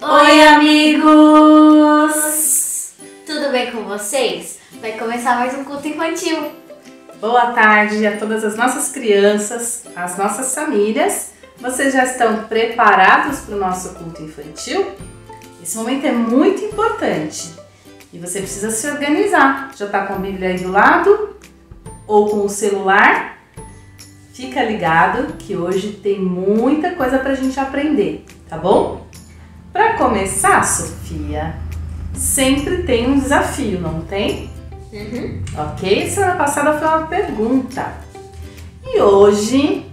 Oi, amigos! Tudo bem com vocês? Vai começar mais um culto infantil. Boa tarde a todas as nossas crianças, as nossas famílias. Vocês já estão preparados para o nosso culto infantil? Esse momento é muito importante e você precisa se organizar. Já está com a Bíblia aí do lado ou com o celular? Fica ligado que hoje tem muita coisa para a gente aprender, tá bom? Para começar, Sofia, sempre tem um desafio, não tem? Ok? Semana passada foi uma pergunta. E hoje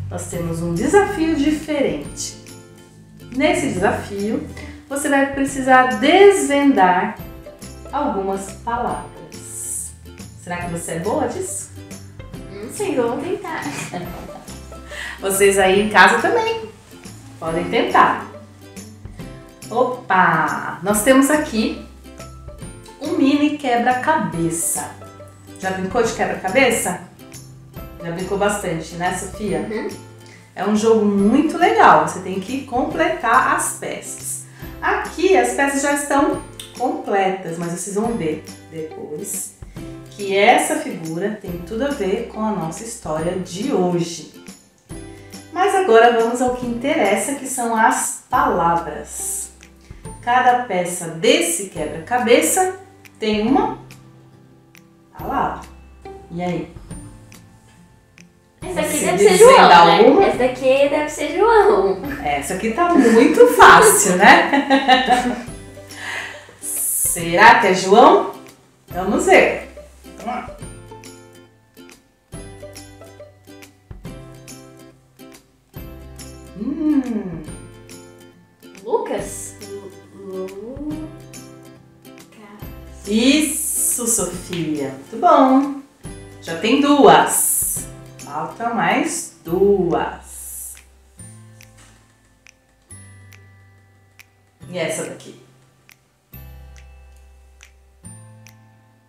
nós temos um desafio diferente. Nesse desafio, você vai precisar desvendar algumas palavras. Será que você é boa disso? Não sei, vamos tentar. Vocês aí em casa também podem tentar. Opa! Nós temos aqui um mini quebra-cabeça. Já brincou de quebra-cabeça? Já brincou bastante, né, Sofia? É um jogo muito legal. Você tem que completar as peças. Aqui as peças já estão completas, mas vocês vão ver depois que essa figura tem tudo a ver com a nossa história de hoje. Mas agora vamos ao que interessa, que são as palavras. Cada peça desse quebra-cabeça tem uma palavra. E aí? Essa aqui deve ser João, né? Essa daqui deve ser João. Essa aqui tá muito fácil, né? Será que é João? Vamos ver. Vamos lá. Lucas? Isso, Sofia. Muito bom. Já tem duas. Falta mais duas. E essa daqui?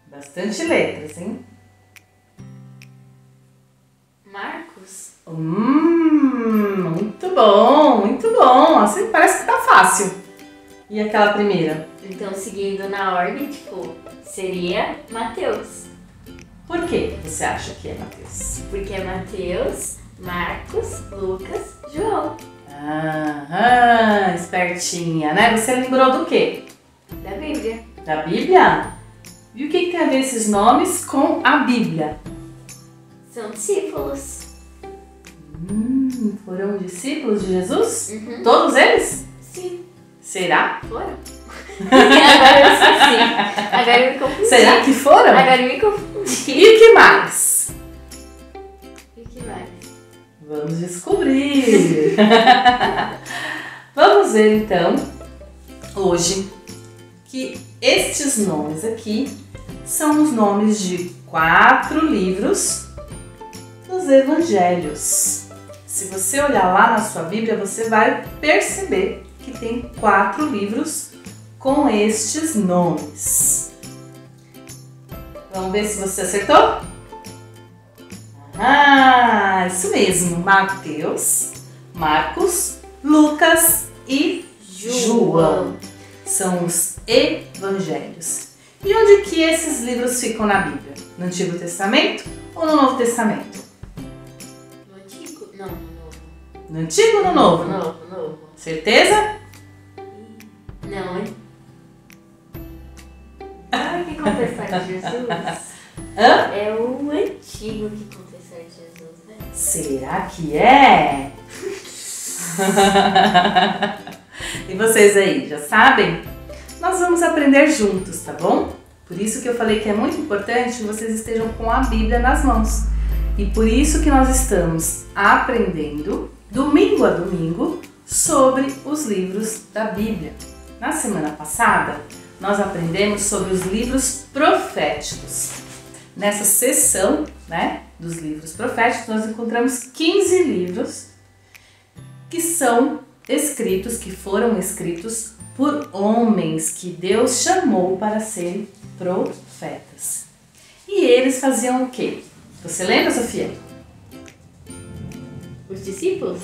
Bastante letras, hein? Marcos? Muito bom, muito bom. Assim parece que tá fácil. E aquela primeira? Então, seguindo na ordem, seria Mateus. Por que você acha que é Mateus? Porque é Mateus, Marcos, Lucas, João. Espertinha, né? Você lembrou do quê? Da Bíblia. Da Bíblia? E o que tem a ver esses nomes com a Bíblia? São discípulos. Foram discípulos de Jesus? Todos eles? Sim. Será? Foram. Agora eu esqueci. Agora eu me confundi. Será que foram? Agora eu me confundi. E o que mais? E o que mais? Vamos descobrir. Vamos ver então, hoje, que estes nomes aqui são os nomes de 4 livros dos Evangelhos. Se você olhar lá na sua Bíblia, você vai perceber que tem 4 livros com estes nomes. Vamos ver se você acertou? Isso mesmo. Mateus, Marcos, Lucas e João. São os Evangelhos. E onde que esses livros ficam na Bíblia? No Antigo Testamento ou no Novo Testamento? No Antigo? Não, no Novo. No Antigo ou no Novo? Novo. Certeza? Não, hein? Ah, que conta a história de Jesus? É o Antigo que conta a história de Jesus, né? Será que é? E vocês aí, já sabem? Nós vamos aprender juntos, tá bom? Por isso que eu falei que é muito importante que vocês estejam com a Bíblia nas mãos. E por isso que nós estamos aprendendo, domingo a domingo, sobre os livros da Bíblia. Na semana passada, nós aprendemos sobre os livros proféticos. Nessa seção, dos livros proféticos, nós encontramos 15 livros que foram escritos por homens que Deus chamou para serem profetas. E eles faziam o quê? Você lembra, Sofia? Os discípulos?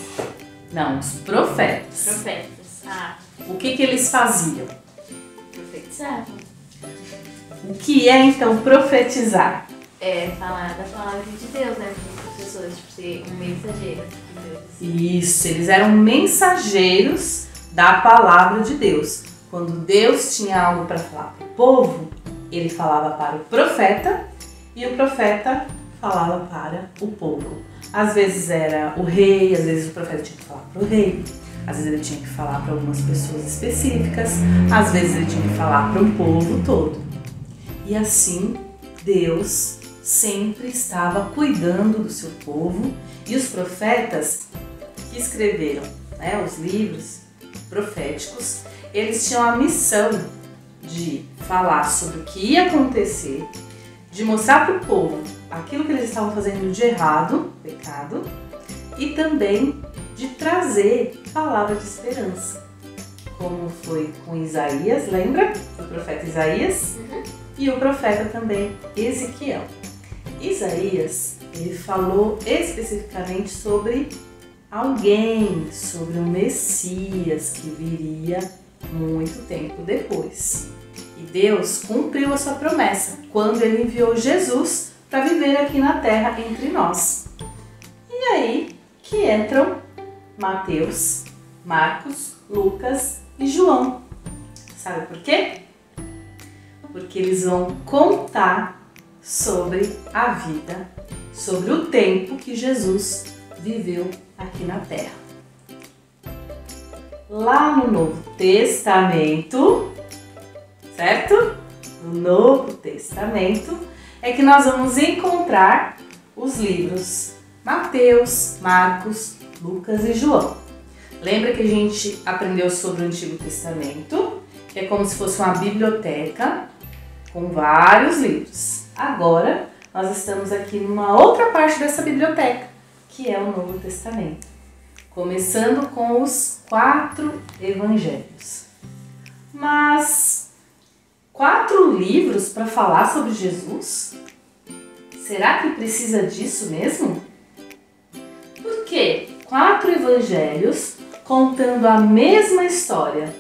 Não, os profetas. Profetas. O que eles faziam? Profetizavam. O que é então profetizar? É falar da palavra de Deus, né? Para as pessoas, tipo, ser um mensageiro de Deus. Isso, eles eram mensageiros da palavra de Deus. Quando Deus tinha algo para falar para o povo, ele falava para o profeta e o profeta falava para o povo. Às vezes era o rei, às vezes o profeta tinha que falar para o rei, às vezes ele tinha que falar para algumas pessoas específicas, às vezes ele tinha que falar para o povo todo. E assim, Deus sempre estava cuidando do seu povo e os profetas que escreveram, né, os livros proféticos, eles tinham a missão de falar sobre o que ia acontecer, de mostrar para o povo aquilo que eles estavam fazendo de errado, pecado, e também de trazer palavra de esperança, como foi com Isaías, lembra? O profeta Isaías e o profeta também Ezequiel. Isaías, ele falou especificamente sobre alguém, sobre o Messias que viria muito tempo depois. E Deus cumpriu a sua promessa quando ele enviou Jesus para viver aqui na terra entre nós. E aí que entram Mateus, Marcos, Lucas e João. Sabe por quê? Porque eles vão contar sobre a vida, sobre o tempo que Jesus viveu aqui na terra. Lá no Novo Testamento, certo? No Novo Testamento é que nós vamos encontrar os livros Mateus, Marcos, Lucas e João. Lembra que a gente aprendeu sobre o Antigo Testamento, que é como se fosse uma biblioteca com vários livros. Agora, nós estamos aqui numa outra parte dessa biblioteca, que é o Novo Testamento, começando com os 4 evangelhos. Mas 4 livros para falar sobre Jesus? Será que precisa disso mesmo? Por quê? 4 evangelhos contando a mesma história.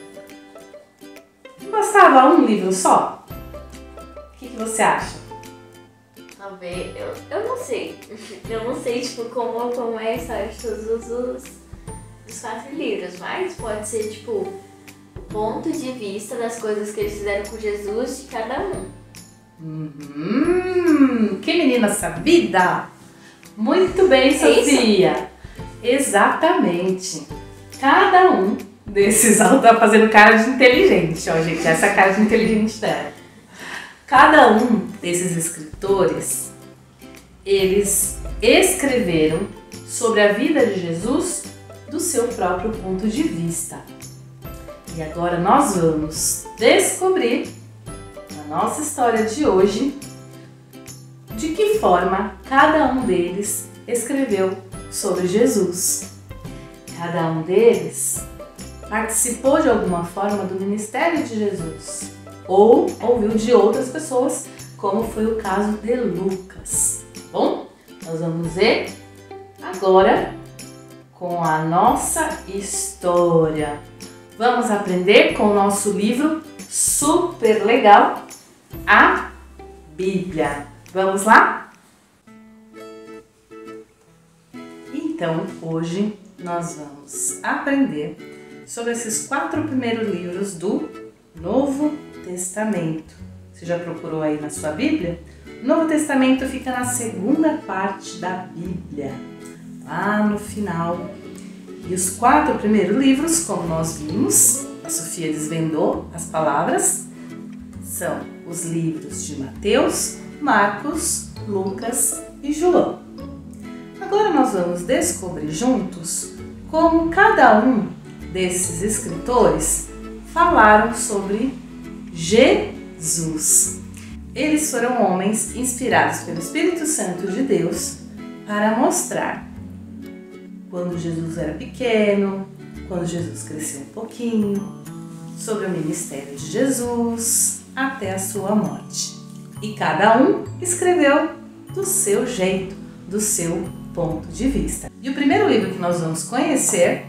Não bastava um livro só? O que você acha? Talvez, eu não sei. Eu não sei, tipo, como é a história de todos os 4 livros, mas pode ser, tipo, o ponto de vista das coisas que eles fizeram com Jesus de cada um. Que menina sabida! Muito bem, Sofia! Exatamente! Cada um desses... Ela tá fazendo cara de inteligente, ó, gente, essa cara de inteligente dela. Cada um desses escritores, eles escreveram sobre a vida de Jesus do seu próprio ponto de vista. E agora nós vamos descobrir, na nossa história de hoje, de que forma cada um deles escreveu sobre Jesus. Cada um deles participou de alguma forma do ministério de Jesus, ou ouviu de outras pessoas, como foi o caso de Lucas. Bom, nós vamos ver agora com a nossa história. Vamos aprender com o nosso livro super legal, a Bíblia. Vamos lá? Então, hoje nós vamos aprender sobre esses 4 primeiros livros do Novo Testamento. Você já procurou aí na sua Bíblia? O Novo Testamento fica na segunda parte da Bíblia, lá no final. E os 4 primeiros livros, como nós vimos, a Sofia desvendou as palavras, são os livros de Mateus, Marcos, Lucas e João. Agora nós vamos descobrir juntos como cada um desses escritores falaram sobre Jesus. Eles foram homens inspirados pelo Espírito Santo de Deus para mostrar quando Jesus era pequeno, quando Jesus cresceu um pouquinho, sobre o ministério de Jesus até a sua morte. E cada um escreveu do seu jeito, do seu ponto de vista. E o primeiro livro que nós vamos conhecer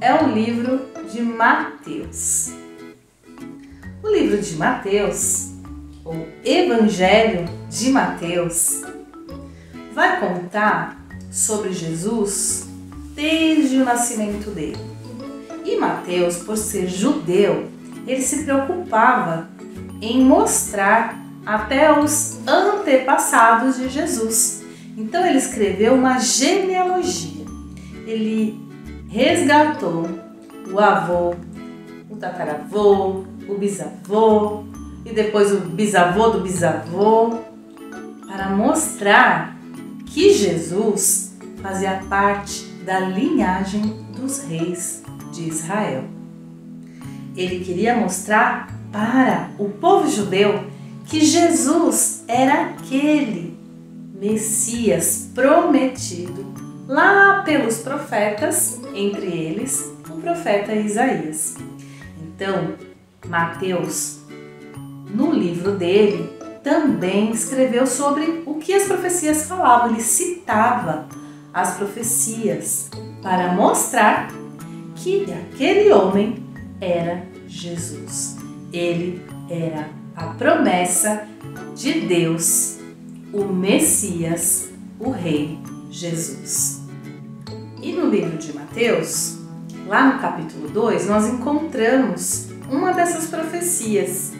é o livro de Mateus. O livro de Mateus, ou Evangelho de Mateus, vai contar sobre Jesus desde o nascimento dele. E Mateus, por ser judeu, ele se preocupava em mostrar até os antepassados de Jesus. Então ele escreveu uma genealogia. Ele resgatou o avô, o tataravô, o bisavô e depois o bisavô do bisavô, para mostrar que Jesus fazia parte da linhagem dos reis de Israel. Ele queria mostrar para o povo judeu que Jesus era aquele Messias prometido lá pelos profetas, entre eles o profeta Isaías. Então, Mateus, no livro dele, também escreveu sobre o que as profecias falavam. Ele citava as profecias para mostrar que aquele homem era Jesus. Ele era a promessa de Deus, o Messias, o Rei Jesus. E no livro de Mateus, lá no capítulo 2, nós encontramos uma dessas profecias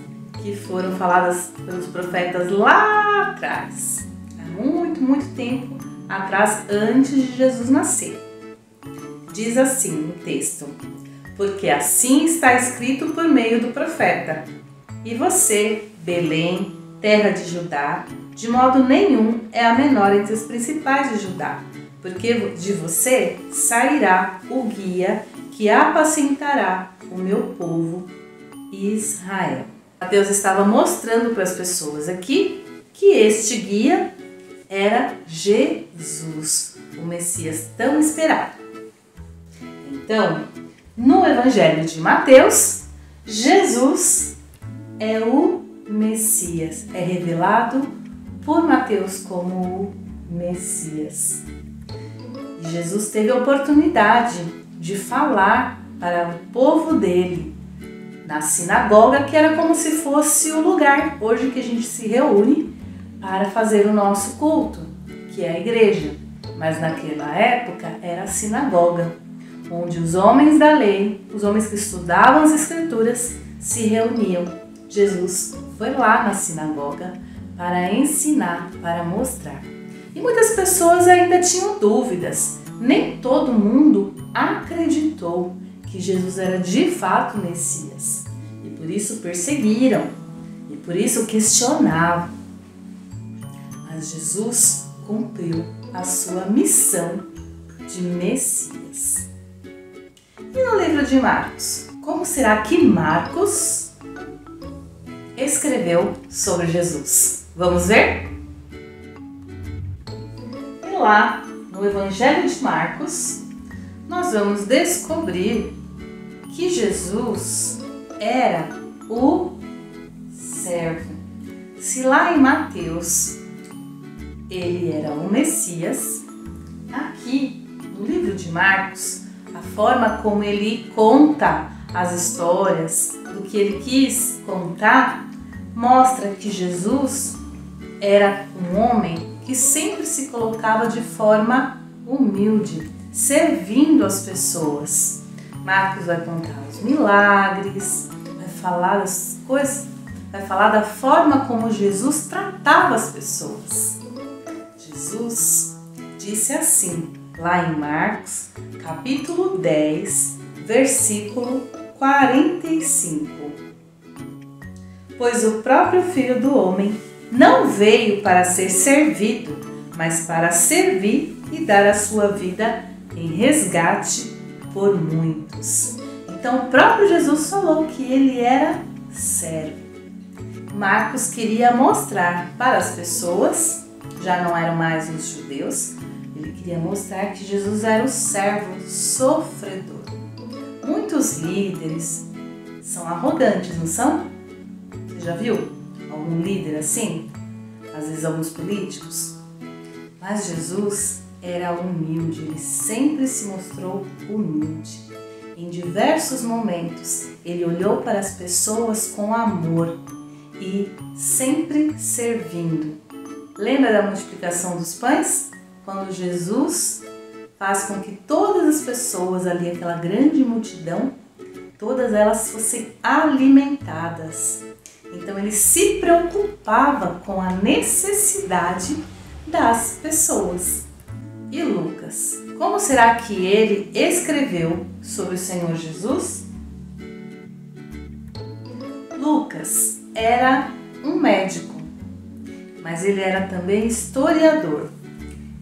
que foram faladas pelos profetas lá atrás, há muito tempo atrás, antes de Jesus nascer. Diz assim no texto: porque assim está escrito por meio do profeta: e você, Belém, terra de Judá, de modo nenhum é a menor entre os principais de Judá, porque de você sairá o guia que apacentará o meu povo Israel. Deus estava mostrando para as pessoas aqui que este guia era Jesus, o Messias tão esperado. Então, no Evangelho de Mateus, Jesus é o Messias, é revelado por Mateus como o Messias. E Jesus teve a oportunidade de falar para o povo dele na sinagoga, que era como se fosse o lugar hoje que a gente se reúne para fazer o nosso culto, que é a igreja. Mas naquela época era a sinagoga, onde os homens da lei, os homens que estudavam as escrituras, se reuniam. Jesus foi lá na sinagoga para ensinar, para mostrar. E muitas pessoas ainda tinham dúvidas. Nem todo mundo acreditou que Jesus era de fato Messias. E por isso perseguiram, e por isso questionavam. Mas Jesus cumpriu a sua missão de Messias. E no livro de Marcos, como será que Marcos escreveu sobre Jesus? Vamos ver? E lá no Evangelho de Marcos, nós vamos descobrir que Jesus era o servo. Se lá em Mateus ele era o Messias, aqui no livro de Marcos, a forma como ele conta as histórias do que ele quis contar mostra que Jesus era um homem que sempre se colocava de forma humilde, servindo as pessoas. Marcos vai contar os milagres, vai falar das coisas, vai falar da forma como Jesus tratava as pessoas. Jesus disse assim, lá em Marcos, capítulo 10, versículo 45. Pois o próprio Filho do Homem não veio para ser servido, mas para servir e dar a sua vida em resgate por muitos. Então o próprio Jesus falou que ele era servo. Marcos queria mostrar para as pessoas, já não eram mais os judeus, ele queria mostrar que Jesus era o servo sofredor. Muitos líderes são arrogantes, não são? Você já viu algum líder assim? Às vezes alguns políticos. Mas Jesus era humilde, ele sempre se mostrou humilde. em diversos momentos, ele olhou para as pessoas com amor e sempre servindo. Lembra da multiplicação dos pães? Quando Jesus faz com que todas as pessoas ali, aquela grande multidão, todas elas fossem alimentadas. Então ele se preocupava com a necessidade das pessoas. E Lucas, como será que ele escreveu sobre o Senhor Jesus? Lucas era um médico, mas ele era também historiador.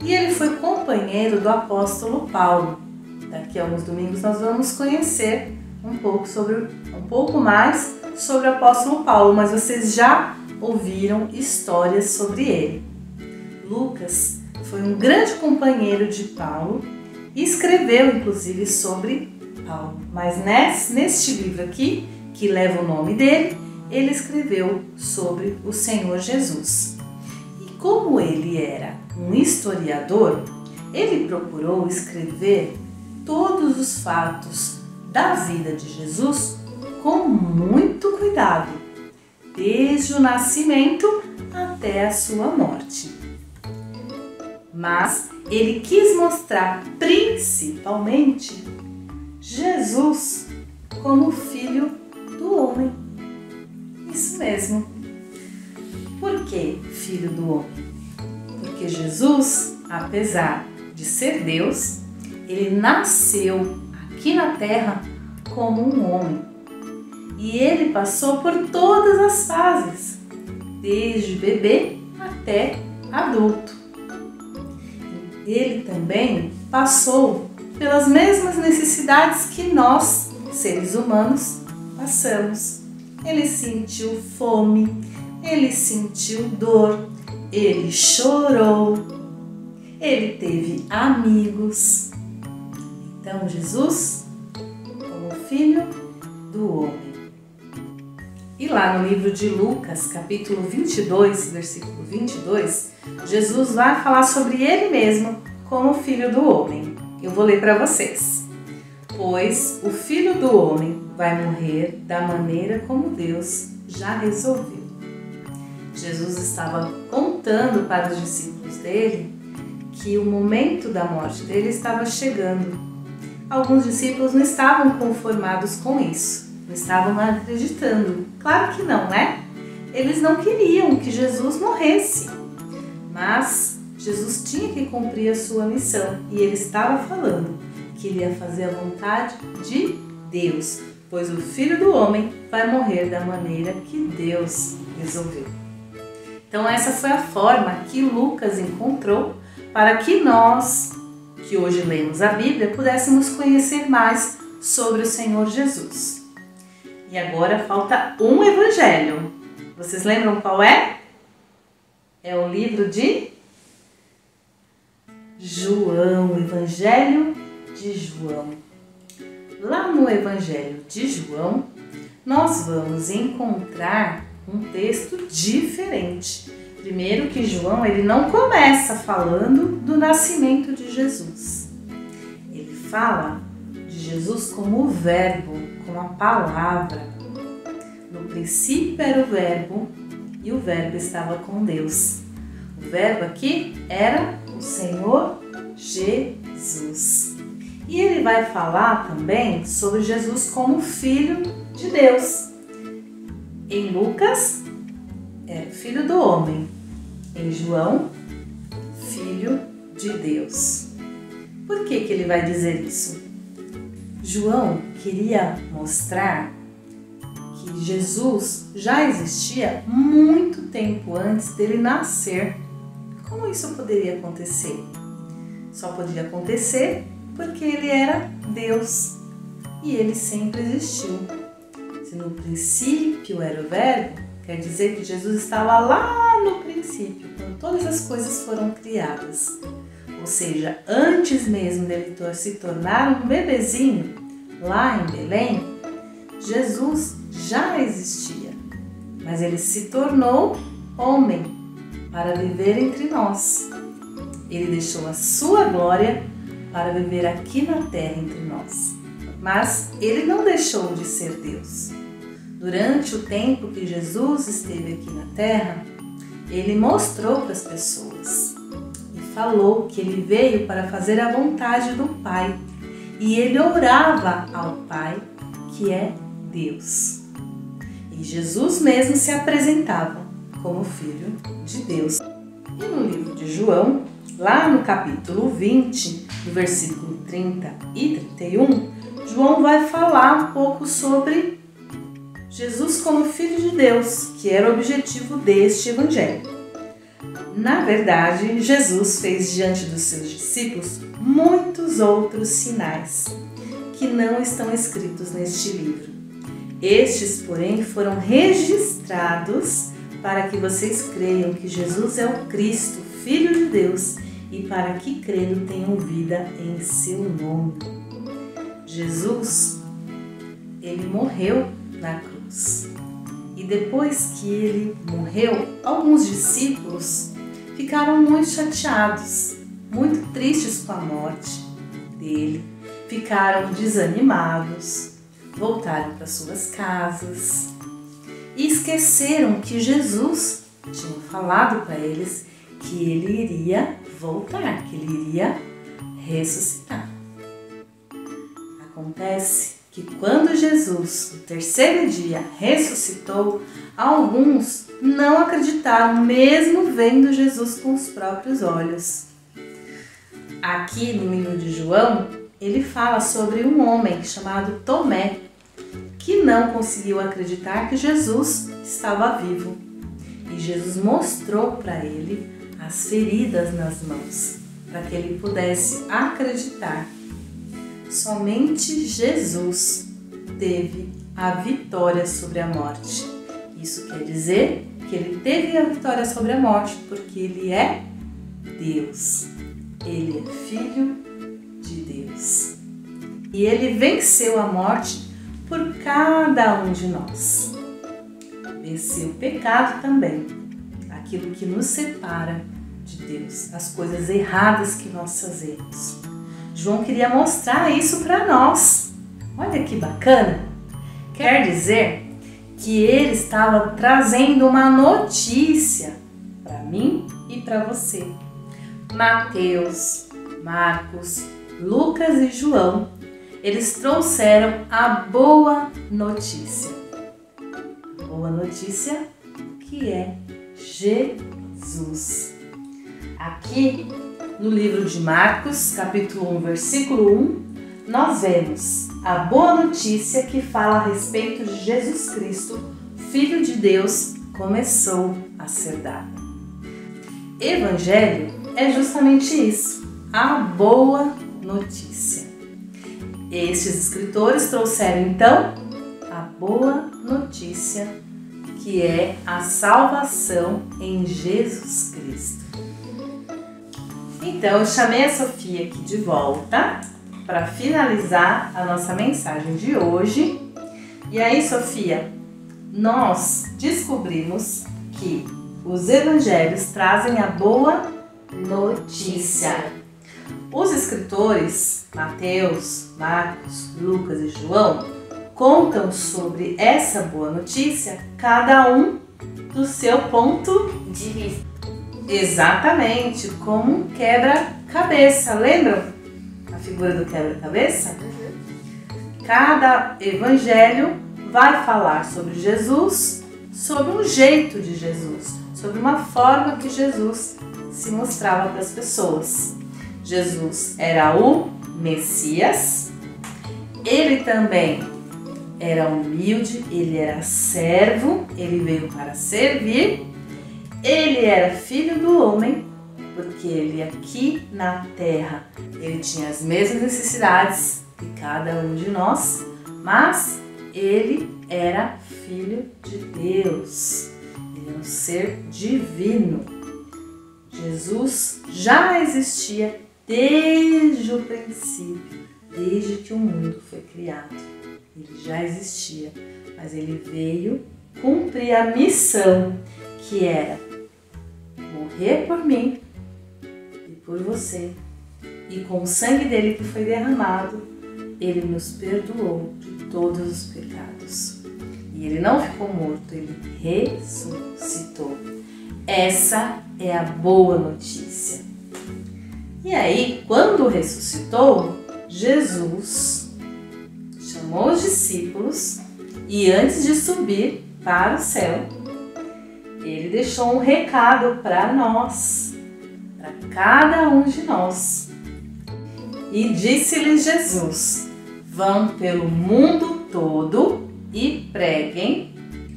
E ele foi companheiro do apóstolo Paulo. Daqui a alguns domingos nós vamos conhecer um pouco mais sobre o apóstolo Paulo, mas vocês já ouviram histórias sobre ele. Lucas foi um grande companheiro de Paulo e escreveu inclusive sobre Paulo. Mas neste livro aqui, que leva o nome dele, ele escreveu sobre o Senhor Jesus. E como ele era um historiador, ele procurou escrever todos os fatos da vida de Jesus com muito cuidado, desde o nascimento até a sua morte. Mas ele quis mostrar principalmente Jesus como filho do homem. Isso mesmo. Por que filho do homem? Porque Jesus, apesar de ser Deus, ele nasceu aqui na terra como um homem. E ele passou por todas as fases, desde bebê até adulto. Ele também passou pelas mesmas necessidades que nós, seres humanos, passamos. Ele sentiu fome, ele sentiu dor, ele chorou, ele teve amigos. Então Jesus, como filho do homem. E lá no livro de Lucas, capítulo 22, versículo 22, Jesus vai falar sobre ele mesmo como filho do homem. Eu vou ler para vocês. Pois o filho do homem vai morrer da maneira como Deus já resolveu. Jesus estava contando para os discípulos dele que o momento da morte dele estava chegando. Alguns discípulos não estavam conformados com isso, não estavam acreditando. Claro que não, né? Eles não queriam que Jesus morresse, mas Jesus tinha que cumprir a sua missão e ele estava falando que ele ia fazer a vontade de Deus, pois o Filho do Homem vai morrer da maneira que Deus resolveu. Então essa foi a forma que Lucas encontrou para que nós, que hoje lemos a Bíblia, pudéssemos conhecer mais sobre o Senhor Jesus. E agora falta um evangelho. Vocês lembram qual é? É o livro de João, o Evangelho de João. Lá no Evangelho de João, nós vamos encontrar um texto diferente. Primeiro que João, ele não começa falando do nascimento de Jesus. Ele fala de Jesus como o verbo, como a palavra. No princípio era o verbo e o verbo estava com Deus. O verbo aqui era o Senhor Jesus. E ele vai falar também sobre Jesus como filho de Deus. Em Lucas, era filho do homem. Em João, filho de Deus. Por que ele vai dizer isso? João queria mostrar que Jesus já existia muito tempo antes dele nascer. Como isso poderia acontecer? Só poderia acontecer porque ele era Deus e ele sempre existiu. Se no princípio era o verbo, quer dizer que Jesus estava lá no princípio, quando todas as coisas foram criadas. Ou seja, antes mesmo dele se tornar um bebezinho, lá em Belém, Jesus já existia. Mas ele se tornou homem para viver entre nós. Ele deixou a sua glória para viver aqui na terra entre nós. mas ele não deixou de ser Deus. Durante o tempo que Jesus esteve aqui na Terra, ele mostrou para as pessoas e falou que ele veio para fazer a vontade do Pai. E ele orava ao Pai, que é Deus. E Jesus mesmo se apresentava como Filho de Deus. E no livro de João, lá no capítulo 20, no versículo 30 e 31, João vai falar um pouco sobre Jesus como Filho de Deus, que era o objetivo deste evangelho. Na verdade, Jesus fez diante dos seus discípulos muitos outros sinais que não estão escritos neste livro. Estes, porém, foram registrados para que vocês creiam que Jesus é o Cristo, Filho de Deus, e para que crendo tenham vida em seu nome. Jesus, ele morreu na cruz. E depois que ele morreu, alguns discípulos ficaram muito chateados, muito tristes com a morte dele, ficaram desanimados, voltaram para suas casas e esqueceram que Jesus tinha falado para eles que ele iria voltar, que ele iria ressuscitar. Acontece que quando Jesus, no terceiro dia, ressuscitou, alguns não acreditaram, mesmo vendo Jesus com os próprios olhos. Aqui no livro de João, ele fala sobre um homem chamado Tomé, que não conseguiu acreditar que Jesus estava vivo. E Jesus mostrou para ele as feridas nas mãos, para que ele pudesse acreditar. Somente Jesus teve a vitória sobre a morte. Isso quer dizer que ele teve a vitória sobre a morte porque ele é Deus. Ele é Filho de Deus. E ele venceu a morte por cada um de nós. Venceu o pecado também, aquilo que nos separa de Deus, as coisas erradas que nós fazemos. João queria mostrar isso para nós. Olha que bacana! Quer dizer que ele estava trazendo uma notícia para mim e para você. Mateus, Marcos, Lucas e João, eles trouxeram a boa notícia. A boa notícia que é Jesus. Aqui no livro de Marcos, capítulo 1, versículo 1, nós vemos a boa notícia que fala a respeito de Jesus Cristo, Filho de Deus, começou a ser dada. Evangelho é justamente isso, a boa notícia. Estes escritores trouxeram então a boa notícia, que é a salvação em Jesus Cristo. Então, eu chamei a Sofia aqui de volta para finalizar a nossa mensagem de hoje. E aí, Sofia, nós descobrimos que os evangelhos trazem a boa notícia. Os escritores Mateus, Marcos, Lucas e João contam sobre essa boa notícia, cada um do seu ponto De vista. exatamente, como um quebra-cabeça. Lembram a figura do quebra-cabeça? Cada evangelho vai falar sobre Jesus, sobre um jeito de Jesus, sobre uma forma que Jesus se mostrava para as pessoas. Jesus era o Messias, ele também era humilde, ele era servo, ele veio para servir, ele era filho do homem, porque ele aqui na terra, ele tinha as mesmas necessidades que cada um de nós, mas ele era filho de Deus, ele era um ser divino. Jesus já existia desde o princípio, desde que o mundo foi criado. Ele já existia, mas ele veio cumprir a missão que era morrer por mim e por você. E com o sangue dele que foi derramado, Ele nos perdoou de todos os pecados. E Ele não ficou morto, Ele ressuscitou. Essa é a boa notícia. E aí, quando ressuscitou, Jesus chamou os discípulos e antes de subir para o céu, Ele deixou um recado para nós, para cada um de nós. E disse-lhes Jesus: vão pelo mundo todo e preguem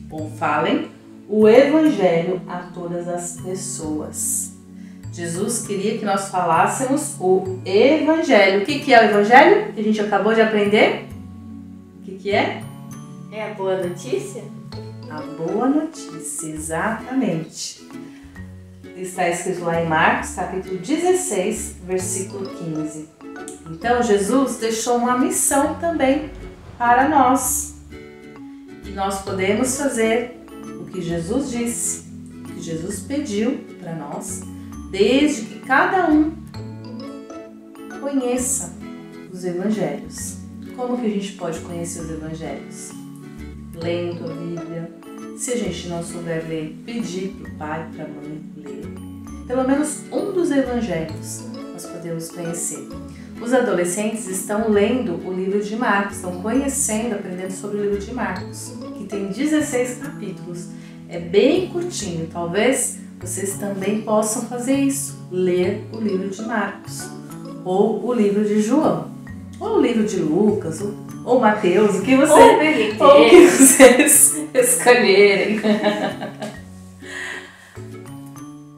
ou falem o Evangelho a todas as pessoas. Jesus queria que nós falássemos o Evangelho. O que é o Evangelho? Que a gente acabou de aprender? O que é? É a boa notícia? A boa notícia, exatamente. Está escrito lá em Marcos, capítulo 16, versículo 15. Então, Jesus deixou uma missão também para nós. E nós podemos fazer o que Jesus disse, o que Jesus pediu para nós, desde que cada um conheça os evangelhos. Como que a gente pode conhecer os evangelhos? Lendo a Bíblia. Se a gente não souber ler, pedir para o pai, para a mãe ler. Pelo menos um dos evangelhos nós podemos conhecer. Os adolescentes estão lendo o livro de Marcos, estão conhecendo, aprendendo sobre o livro de Marcos, que tem 16 capítulos. É bem curtinho, talvez vocês também possam fazer isso, ler o livro de Marcos, ou o livro de João, ou o livro de Lucas, ou Mateus, o que vocês escolherem.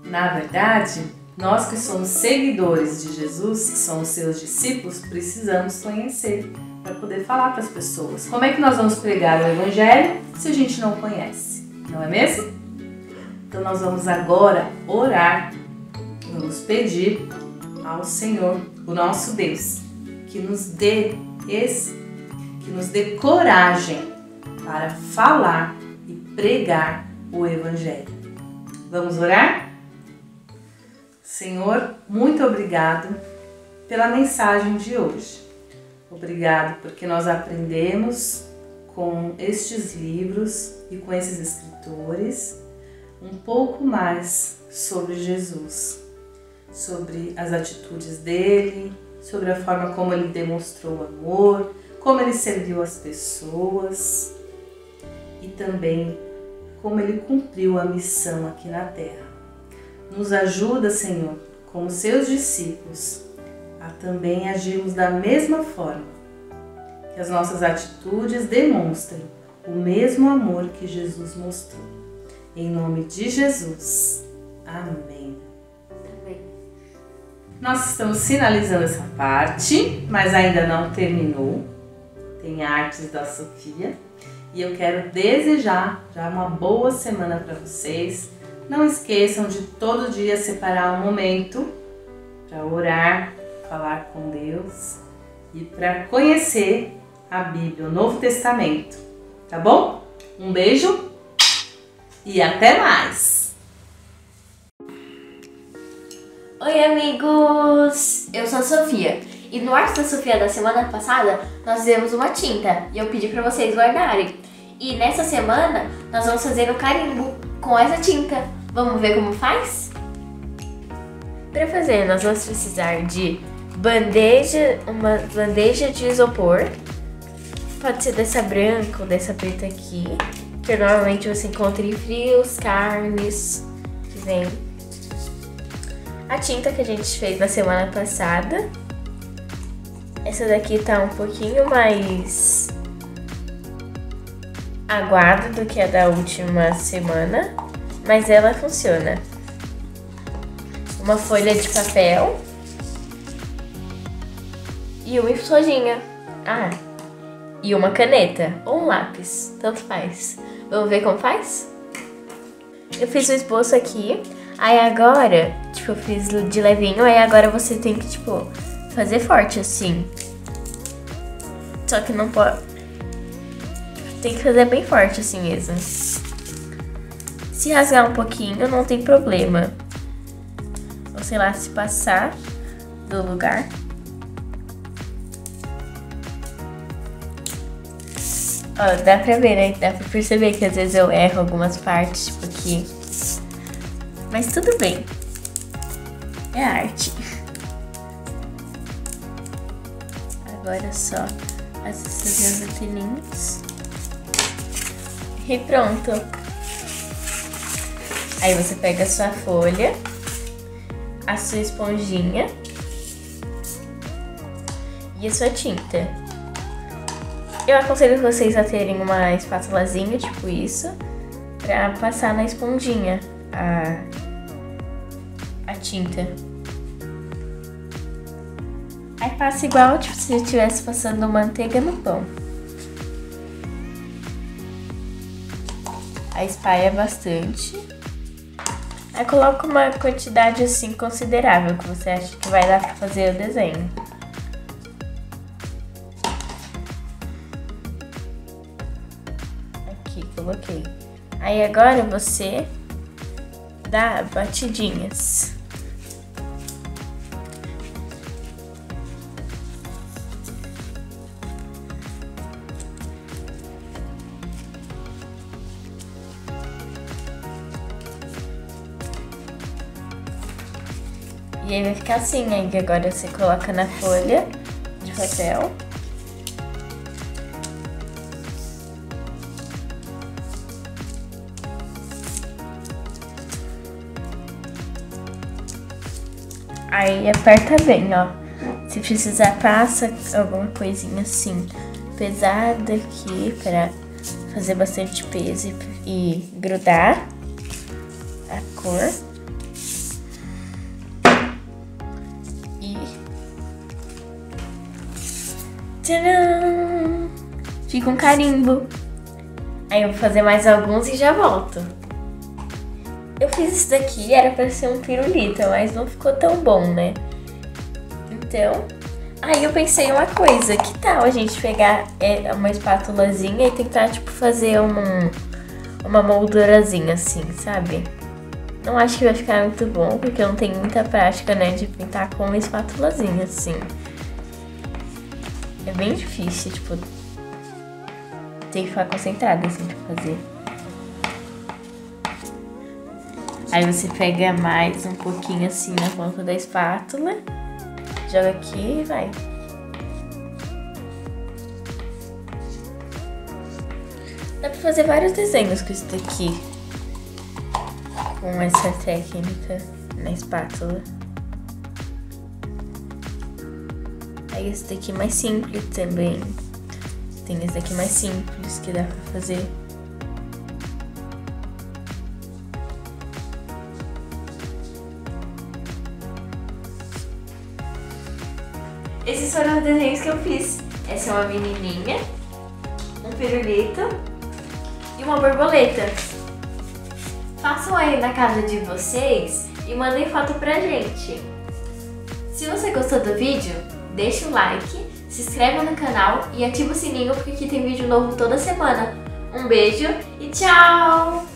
Na verdade, nós que somos seguidores de Jesus, que somos seus discípulos, precisamos conhecer para poder falar para as pessoas. Como é que nós vamos pregar o Evangelho se a gente não conhece? Não é mesmo? Então nós vamos agora orar, vamos pedir ao Senhor, o nosso Deus, que nos dê coragem para falar e pregar o Evangelho. Vamos orar? Senhor, muito obrigado pela mensagem de hoje. Obrigado porque nós aprendemos com estes livros e com esses escritores um pouco mais sobre Jesus, sobre as atitudes dele, sobre a forma como ele demonstrou amor, como ele serviu as pessoas e também como ele cumpriu a missão aqui na terra. Nos ajuda, Senhor, como seus discípulos, a também agirmos da mesma forma, que as nossas atitudes demonstrem o mesmo amor que Jesus mostrou. Em nome de Jesus. Amém. Amém. Nós estamos finalizando essa parte, mas ainda não terminou. Tem artes da Sofia. E eu quero desejar já uma boa semana para vocês. Não esqueçam de todo dia separar um momento para orar, falar com Deus e para conhecer a Bíblia, o Novo Testamento. Tá bom? Um beijo e até mais! Oi, amigos! Eu sou a Sofia e no Arte da Sofia da semana passada nós fizemos uma tinta e eu pedi para vocês guardarem. E nessa semana nós vamos fazer um carimbo com essa tinta. Vamos ver como faz? Para fazer, nós vamos precisar de uma bandeja de isopor. Pode ser dessa branca ou dessa preta aqui, que normalmente você encontra em frios, carnes, que vem. A tinta que a gente fez na semana passada. Essa daqui tá um pouquinho mais aguada do que a da última semana, mas ela funciona. Uma folha de papel e uma estojinha. E uma caneta ou um lápis, tanto faz. Vamos ver como faz? Eu fiz o esboço aqui, aí agora, eu fiz de levinho, aí agora você tem que, fazer forte assim. Só que não pode... Tem que fazer bem forte assim mesmo. Se rasgar um pouquinho, não tem problema. Ou sei lá, se passar do lugar. Ó, dá pra ver, né? Dá pra perceber que às vezes eu erro algumas partes, tipo aqui. Mas tudo bem. É arte. Agora só fazer os anteninhos. E pronto. Aí você pega a sua folha, a sua esponjinha e a sua tinta. Eu aconselho vocês a terem uma espátulazinha, tipo isso, pra passar na esponjinha a tinta. Aí passa igual tipo, se você estivesse passando manteiga no pão. Aí espalha bastante. Aí coloca uma quantidade assim considerável que você acha que vai dar pra fazer o desenho. Aqui, coloquei. Aí agora você dá batidinhas. E aí vai ficar assim, aí agora você coloca na folha de papel. Aí aperta bem, ó. Se precisar, passa alguma coisinha assim pesada aqui pra fazer bastante peso e grudar a cor. Tcharam! Fica um carimbo. Aí eu vou fazer mais alguns e já volto. Eu fiz isso daqui, era pra ser um pirulito, mas não ficou tão bom, né? Então, aí eu pensei uma coisa, que tal a gente pegar uma espátulazinha e tentar, tipo, fazer uma moldurazinha assim, sabe? Não acho que vai ficar muito bom, porque eu não tenho muita prática, né, de pintar com uma espátulazinha assim. É bem difícil, tipo, tem que ficar concentrada assim pra fazer. Aí você pega mais um pouquinho assim na ponta da espátula, joga aqui e vai. Dá pra fazer vários desenhos com isso daqui, com essa técnica na espátula. Aí esse daqui é mais simples também. Tem esse daqui mais simples que dá pra fazer. Esses foram os desenhos que eu fiz. Essa é uma menininha, um pirulito e uma borboleta. Façam aí na casa de vocês e mandem foto pra gente. Se você gostou do vídeo, deixa o like, se inscreve no canal e ativa o sininho porque aqui tem vídeo novo toda semana. Um beijo e tchau!